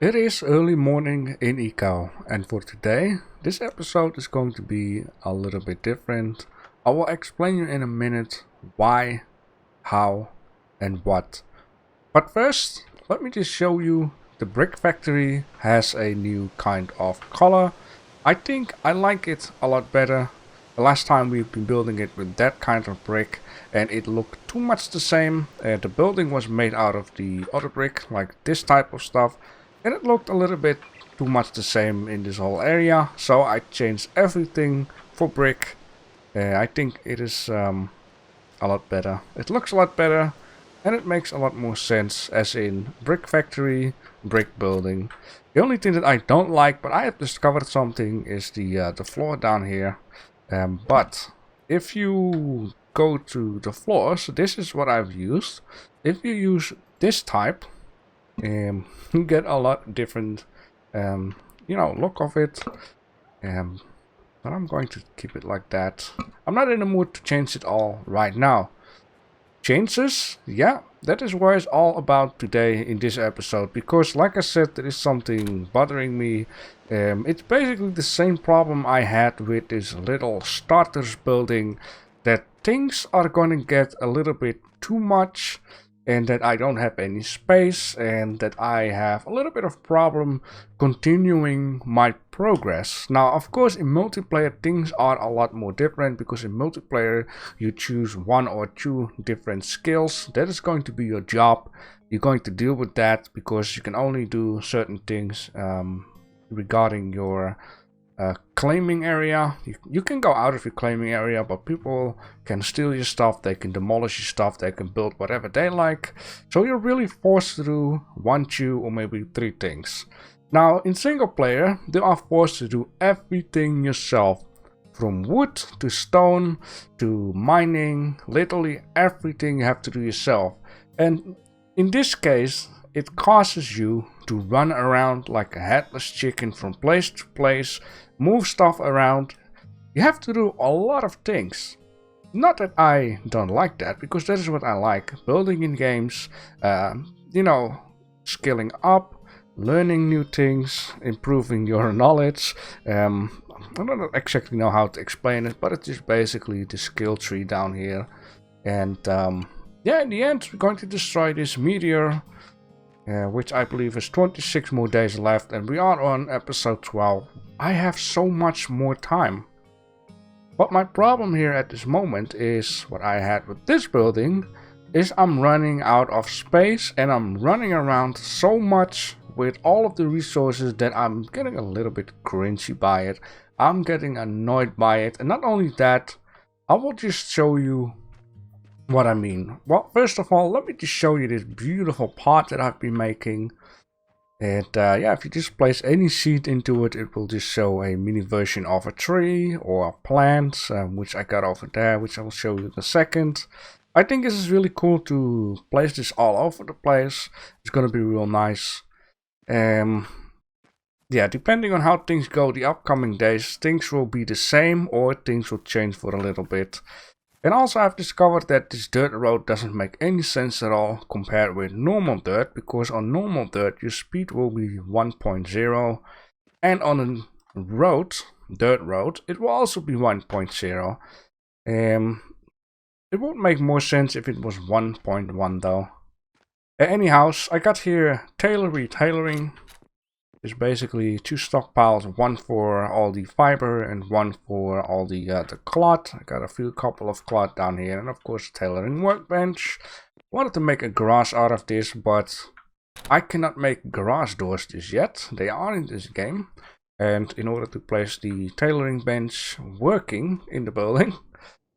It is early morning in Eco, and for today, this episode is going to be a little bit different. I will explain you in a minute why, how, and what. But first, let me just show you the brick factory has a new kind of color. I think I like it a lot better. The last time we've been building it with that kind of brick and it looked too much the same. The building was made out of the other brick, like this type of stuff. And it looked a little bit too much the same in this whole area. So I changed everything for brick. I think it is a lot better. It looks a lot better. And it makes a lot more sense, as in brick factory, brick building. The only thing that I don't like, but I have discovered something, is the floor down here. But if you go to the floors, this is what I've used. If you use this type, you get a lot different, look of it. But I'm going to keep it like that. I'm not in the mood to change it all right now. Changes, yeah, that is what it's all about today in this episode, because like I said, there is something bothering me. It's basically the same problem I had with this little starters building, that things are gonna get a little bit too much and that I don't have any space and that I have a little bit of problem continuing my progress. Now, of course, in multiplayer things are a lot more different, because in multiplayer you choose one or two different skills. That is going to be your job. You're going to deal with that because you can only do certain things regarding your claiming area. You can go out of your claiming area, but people can steal your stuff, they can demolish your stuff, they can build whatever they like. So you're really forced to do one, two, or maybe three things. Now in single player, you are forced to do everything yourself. From wood to stone to mining, literally everything you have to do yourself. And in this case, it causes you to run around like a headless chicken from place to place, move stuff around. You have to do a lot of things. Not that I don't like that, because that is what I like. Building in games, skilling up, learning new things, improving your knowledge. I don't exactly know how to explain it, but it's just basically the skill tree down here. And in the end, we're going to destroy this meteor, which I believe is 26 more days left, and we are on episode 12. I have so much more time. But my problem here at this moment is what I had with this building, is I'm running out of space and I'm running around so much with all of the resources that I'm getting a little bit cringy by it. I'm getting annoyed by it, and not only that, I will just show you what I mean. Well, first of all, let me just show you this beautiful pot that I've been making. And if you just place any seed into it, it will just show a mini version of a tree or a plant, which I got over there, which I will show you in a second. I think this is really cool to place this all over the place. It's gonna be real nice. Depending on how things go the upcoming days, things will be the same or things will change for a little bit. And also I've discovered that this dirt road doesn't make any sense at all compared with normal dirt, because on normal dirt your speed will be 1.0, and on a dirt road, it will also be 1.0. It would make more sense if it was 1.1 though. Anyhow, I got here tailoring. It's basically two stockpiles, one for all the fiber and one for all the cloth. I got couple of cloth down here, and of course tailoring workbench. Wanted to make a garage out of this, but I cannot make garage doors just yet. They are in this game, and in order to place the tailoring bench working in the building,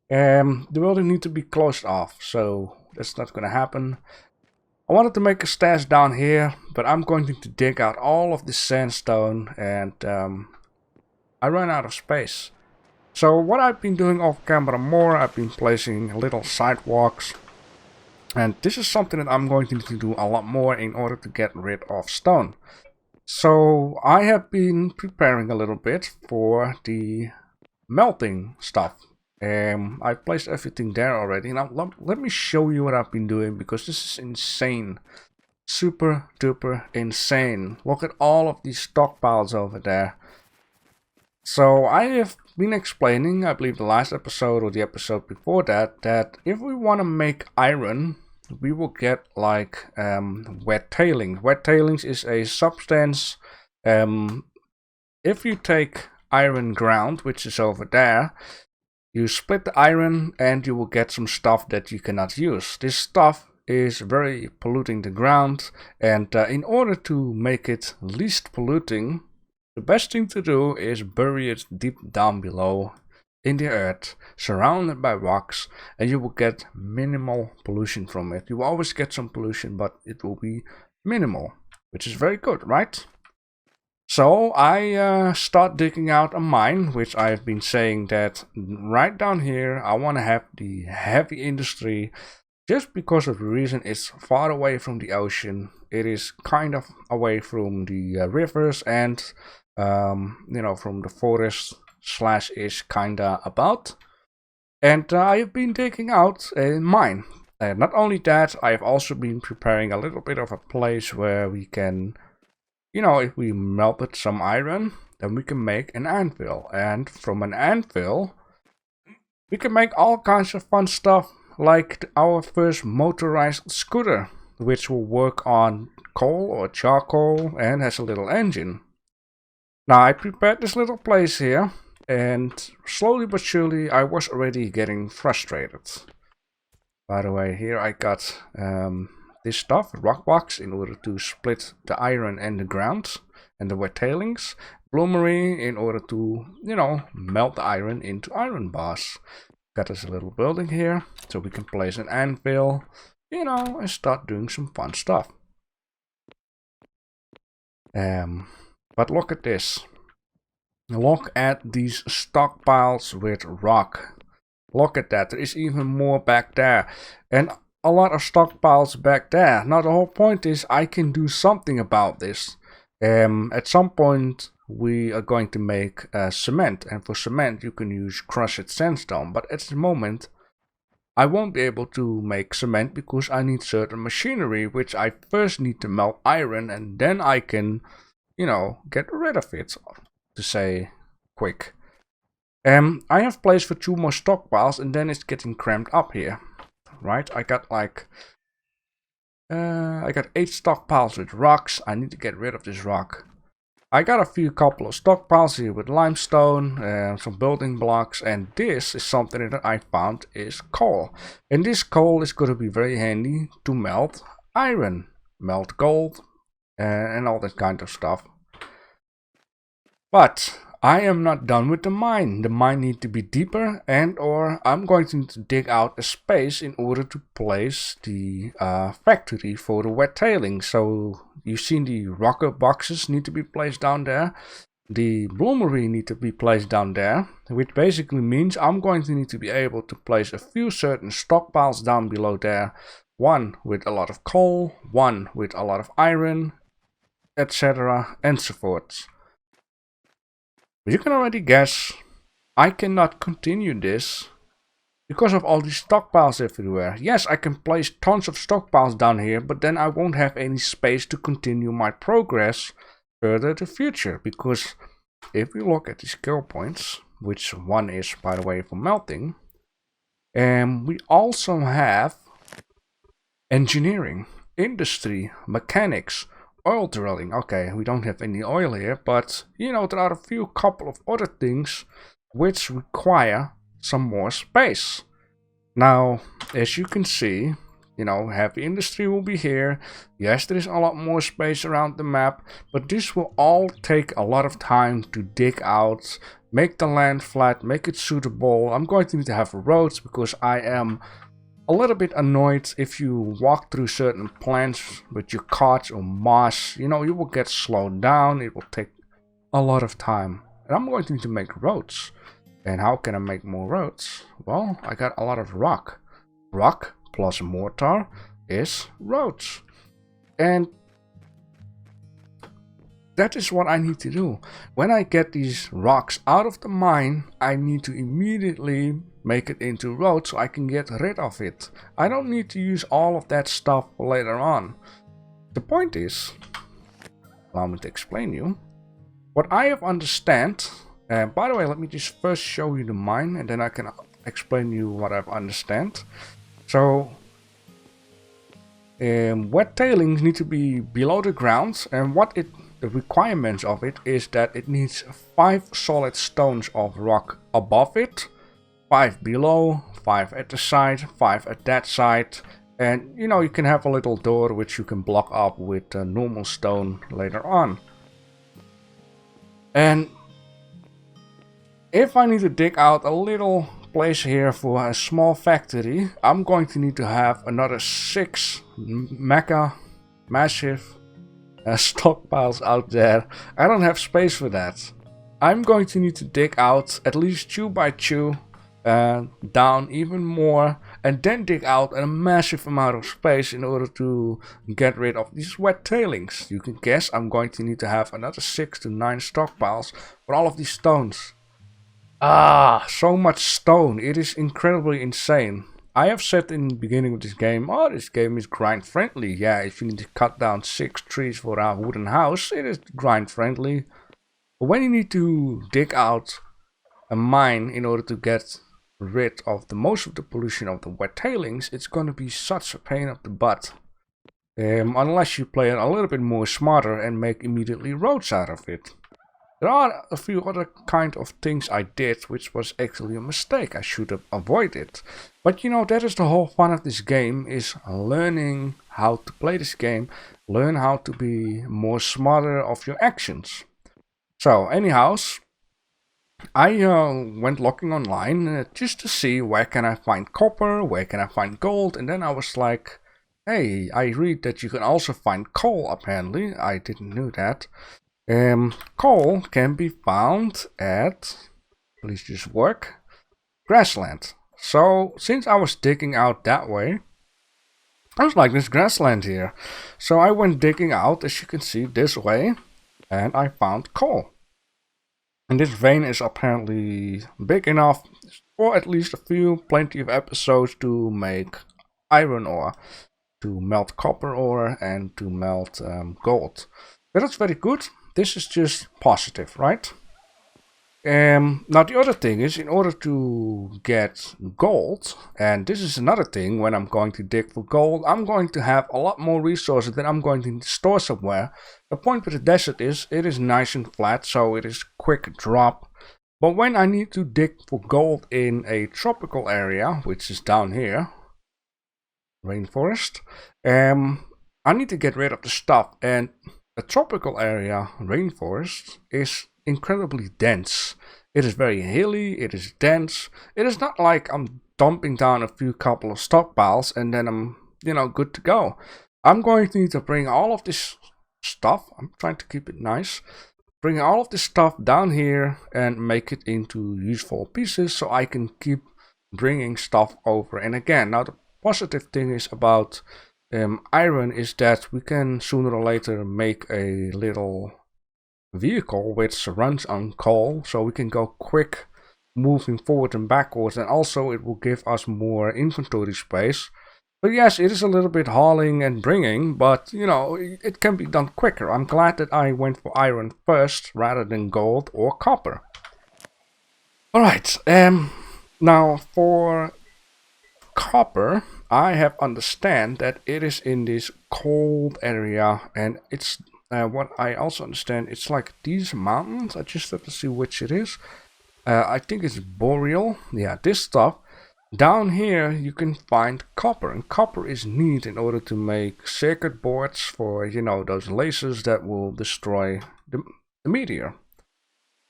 the building needs to be closed off, so that's not gonna happen. I wanted to make a stash down here, but I'm going to dig out all of this sandstone, and I ran out of space. So what I've been doing off camera more, I've been placing little sidewalks, and this is something that I'm going to need to do a lot more in order to get rid of stone. So I have been preparing a little bit for the melting stuff. I've placed everything there already. Now let me show you what I've been doing, because this is insane. super duper insane. Look at all of these stockpiles over there. So I have been explaining, I believe the last episode or the episode before that, that if we want to make iron, we will get like wet tailings. Wet tailings is a substance. If you take iron ground, which is over there, you split the iron and you will get some stuff that you cannot use. This stuff is very polluting the ground, and in order to make it least polluting, the best thing to do is bury it deep down below in the earth, surrounded by rocks, and you will get minimal pollution from it. You will always get some pollution, but it will be minimal, which is very good, right? So I start digging out a mine, which I've been saying that right down here I want to have the heavy industry, just because of the reason it's far away from the ocean. It is kind of away from the rivers and from the forest slash is kinda about. And I have been digging out a mine. And not only that, I have also been preparing a little bit of a place where we can, if we melted some iron, then we can make an anvil. And from an anvil, we can make all kinds of fun stuff, like our first motorized scooter, which will work on coal or charcoal and has a little engine. Now I prepared this little place here, and slowly but surely I was already getting frustrated. By the way, here I got this stuff, rock box, in order to split the iron and the ground and the wet tailings. Bloomery in order to, melt the iron into iron bars. Got us a little building here, so we can place an anvil, and start doing some fun stuff. But look at this. Look at these stockpiles with rock. Look at that, there is even more back there. And a lot of stockpiles back there. Now the whole point is I can do something about this. At some point we are going to make cement, and for cement you can use crushed sandstone, but at the moment I won't be able to make cement because I need certain machinery, which I first need to melt iron, and then I can, get rid of it, to say quick. I have place for 2 more stockpiles, and then it's getting cramped up here, right? I got 8 stockpiles with rocks. I need to get rid of this rock. I got a couple of stockpiles here with limestone, some building blocks, and this is something that I found is coal. And this coal is going to be very handy to melt iron, melt gold, and all that kind of stuff. But I am not done with the mine. The mine needs to be deeper, and or I'm going to need to dig out a space in order to place the factory for the wet tailings. So you've seen the rocker boxes need to be placed down there. The bloomery need to be placed down there, which basically means I'm going to need to be able to place a few certain stockpiles down below there. One with a lot of coal, one with a lot of iron, etc. and so forth. But you can already guess, I cannot continue this because of all these stockpiles everywhere. Yes, I can place tons of stockpiles down here, but then I won't have any space to continue my progress further to future. Because if we look at the skill points, which one is, by the way, for melting, and we also have engineering, industry, mechanics, oil drilling. Okay, we don't have any oil here, but there are a couple of other things which require some more space. Now, as you can see, heavy industry will be here. Yes, there is a lot more space around the map, but this will all take a lot of time to dig out, make the land flat, make it suitable. I'm going to need to have roads because I am a little bit annoyed if you walk through certain plants with your carts or moss. You will get slowed down. It will take a lot of time. And I'm going to need to make roads. And how can I make more roads? Well, I got a lot of rock. Rock plus mortar is roads. And that is what I need to do. When I get these rocks out of the mine, I need to immediately make it into road so I can get rid of it. I don't need to use all of that stuff later on. The point is, allow me to explain you. What I have understand, by the way, let me just first show you the mine and then I can explain you what I've understand. So, wet tailings need to be below the ground, and the requirements of it is that it needs 5 solid stones of rock above it, 5 below, 5 at the side, 5 at that side, and you can have a little door which you can block up with normal stone later on. And if I need to dig out a little place here for a small factory, I'm going to need to have another 6 massive stockpiles out there. I don't have space for that. I'm going to need to dig out at least 2 by 2, down even more, and then dig out a massive amount of space in order to get rid of these wet tailings. You can guess I'm going to need to have another 6 to 9 stockpiles for all of these stones. So much stone. It is incredibly insane. I have said in the beginning of this game, oh, this game is grind friendly. Yeah, if you need to cut down 6 trees for a wooden house, it is grind friendly. But when you need to dig out a mine in order to get rid of most of the pollution of the wet tailings, it's going to be such a pain up the butt. Unless you play it a little bit more smarter and make immediately roads out of it. There are a few other kind of things I did which was actually a mistake. I should have avoided. But that is the whole fun of this game, is learning how to play this game, learn how to be more smarter of your actions. So anyhow, I went looking online just to see where can I find copper, where can I find gold, and then I was like, hey, I read that you can also find coal apparently. I didn't know that. Coal can be found at, please just work, grassland. So since I was digging out that way, I was like, there's grassland here. So I went digging out, as you can see, this way, and I found coal. And this vein is apparently big enough for at least plenty of episodes to make iron ore, to melt copper ore, and to melt gold. That's very good. This is just positive, right? Now the other thing is, in order to get gold, and this is another thing, when I'm going to dig for gold, I'm going to have a lot more resources that I'm going to store somewhere. The point with the desert is, it is nice and flat, so it is quick drop. But when I need to dig for gold in a tropical area, which is down here, rainforest, I need to get rid of the stuff, and a tropical area, rainforest, is incredibly dense. It is very hilly, it is dense. It is not like I'm dumping down a couple of stockpiles and then I'm, good to go. I'm going to need to bring all of this stuff, I'm trying to keep it nice, bring all of this stuff down here and make it into useful pieces so I can keep bringing stuff over. And again, now the positive thing is about iron is that we can sooner or later make a little vehicle which runs on coal, so we can go quick moving forward and backwards, and also it will give us more inventory space. But yes, it is a little bit hauling and bringing, but it can be done quicker. I'm glad that I went for iron first rather than gold or copper. Alright, now for copper, I have understand that it is in this cold area, and it's what I also understand, it's like these mountains. I just have to see which it is. I think it's boreal. Yeah, this stuff. Down here you can find copper, and copper is needed in order to make circuit boards for, those lasers that will destroy the meteor.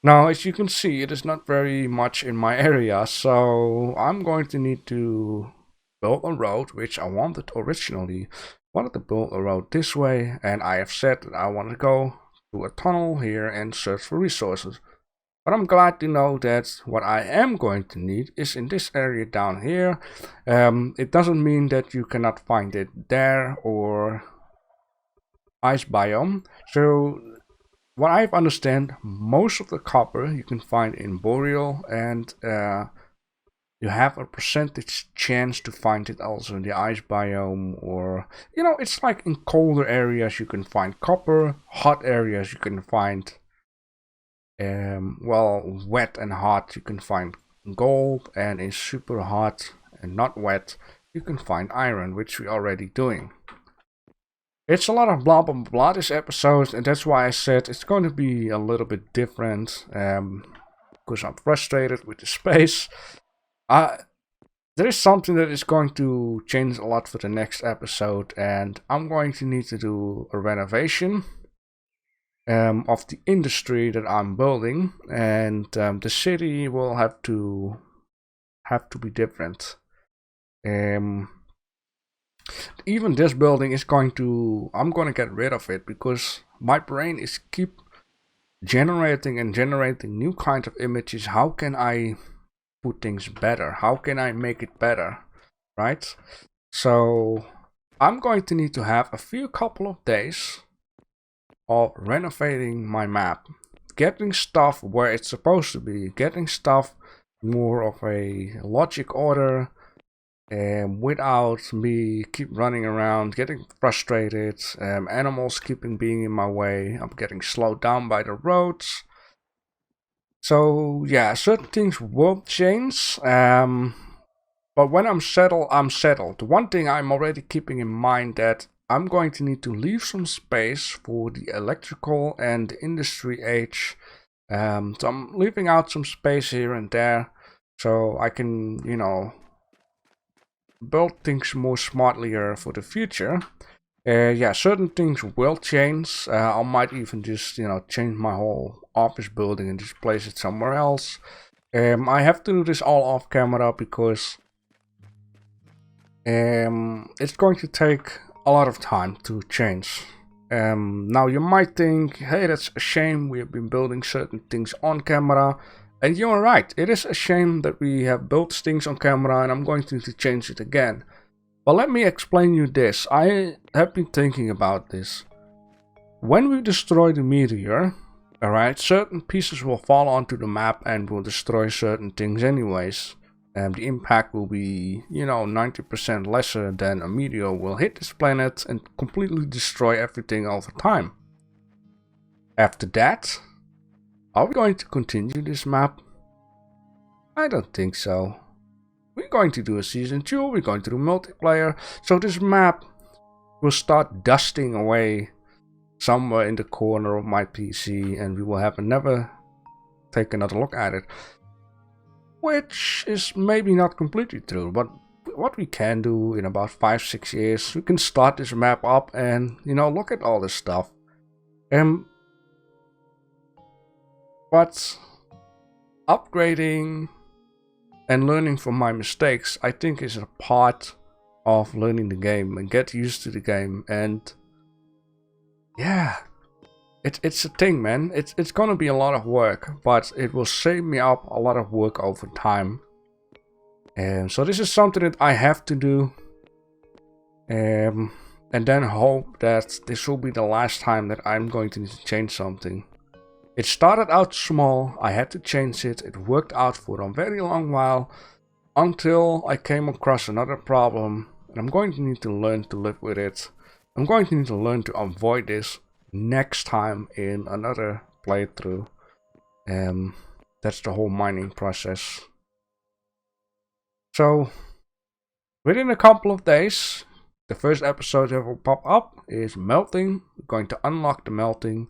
Now, as you can see, it is not very much in my area, so I'm going to need to build a road, which I wanted originally. Wanted to build a road this way, and I have said that I want to go through a tunnel here and search for resources. But I'm glad to know that what I am going to need is in this area down here. It doesn't mean that you cannot find it there or ice biome. So what I understand, most of the copper you can find in boreal and you have a percentage chance to find it also in the ice biome, or it's like in colder areas you can find copper, hot areas you can find well, wet and hot you can find gold, and in super hot and not wet you can find iron, which we're already doing. It's a lot of blah blah blah this episode, and that's why I said it's going to be a little bit different, because I'm frustrated with the space. There is something that is going to change a lot for the next episode, and I'm going to need to do a renovation of the industry that I'm building, and the city will have to be different. Even this building is I'm going to get rid of it, because my brain is keep generating new kinds of images. How can I put things better? How can I make it better? Right? So I'm going to need to have a couple of days of renovating my map, getting stuff where it's supposed to be, getting stuff more of a logic order, without me keep running around, getting frustrated, animals keeping being in my way. I'm getting slowed down by the roads. So yeah, certain things will change, but when I'm settled, I'm settled. One thing I'm already keeping in mind, that I'm going to need to leave some space for the electrical and the industry age. So I'm leaving out some space here and there, so I can, build things more smartly for the future. Yeah, certain things will change. I might even just, change my whole office building and just place it somewhere else. I have to do this all off camera, because it's going to take a lot of time to change. Now you might think, hey, that's a shame, we have been building certain things on camera. And you're right, it is a shame that we have built things on camera, and I'm going to need to change it again. But let me explain you this. I have been thinking about this. When we destroy the meteor, alright, certain pieces will fall onto the map and will destroy certain things anyways. And the impact will be, 90% lesser than a meteor will hit this planet and completely destroy everything all the time. After that, are we going to continue this map? I don't think so. We're going to do a season 2, we're going to do multiplayer, so this map will start dusting away somewhere in the corner of my PC, and we will have never take another look at it. Which is maybe not completely true, but what we can do in about 5-6 years, we can start this map up and, look at all this stuff. But upgrading and learning from my mistakes, I think, is a part of learning the game and get used to the game. And yeah, it's a thing, man. It's gonna be a lot of work, but it will save me up a lot of work over time. And so this is something that I have to do, and then hope that this will be the last time that I'm going to need to change something. It started out small, I had to change it, it worked out for a very long while, until I came across another problem, and I'm going to need to learn to live with it. I'm going to need to learn to avoid this next time in another playthrough. That's the whole mining process. So, within a couple of days, the first episode that will pop up is melting. We're going to unlock the melting.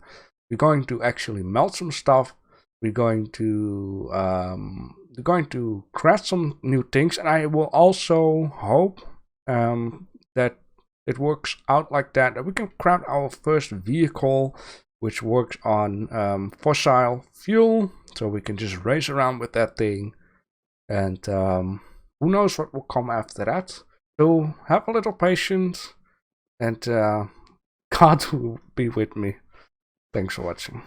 We're going to actually melt some stuff. We're going to craft some new things, and I will also hope that it works out like that we can craft our first vehicle, which works on fossil fuel, so we can just race around with that thing, and who knows what will come after that. So have a little patience, and God will be with me. Thanks for watching.